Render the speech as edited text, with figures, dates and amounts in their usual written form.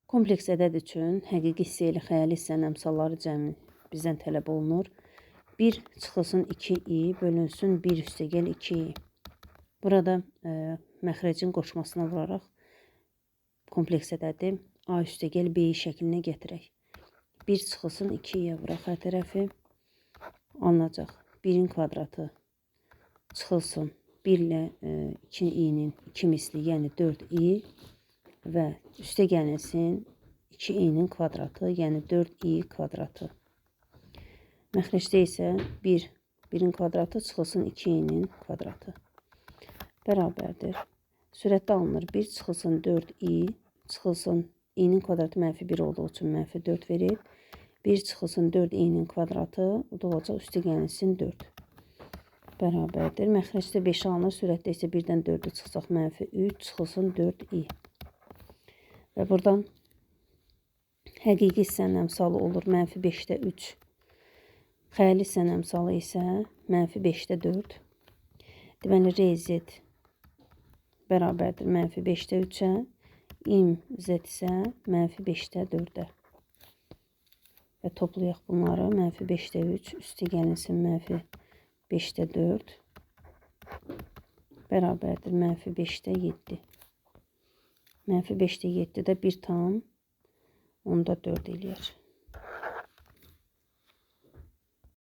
Kompleks ədəd üçün həqiqi hissə ilə xəyali hissənin əmsalları cəmi bizdən tələb olunur. 1 çıxılsın 2i bölünsün 1 üstəgəl 2i. Burada məxrəcin qoşmasına vuraraq kompleks ədədi a üstəgəl b şəklinə gətirək. 1 çıxılsın 2i'yə vuraq hər tərəfi. Alınacaq 1'in kvadratı çıxılsın 1 ilə 2i'nin 2 misli, yəni 4i və üstə gəlsin 2i'nin kvadratı, yəni 4i kvadratı. Məxrəcdə isə 1'in kvadratı çıxılsın 2i'nin kvadratı bərabərdir. Sürətdə alınır 1 çıxılsın 4i çıxılsın i'nin kvadratı -1 olduğu üçün -4 verir. 1 çıxılsın 4i'nin kvadratı, bu da olacaq üstə gəlsin 4 bərabərdir. Məxrəcdə 5 alınır, sürətdə isə 1-dən 4'ü çıxacaq -3 çıxılsın 4i. Və buradan həqiqi hissənin əmsalı olur -5'də 3. Xəyali hissənin əmsalı isə -5'də 4. Deməli, RZ bərabərdir -5'də 3'ə. İmZ isə -5'də 4'ə. Və toplayaq bunları. -5'də 3 üstə gəlinsin -5'də 4 bərabərdir -5'də 7. -5'də 7 də 1 tam onda 4 eləyər.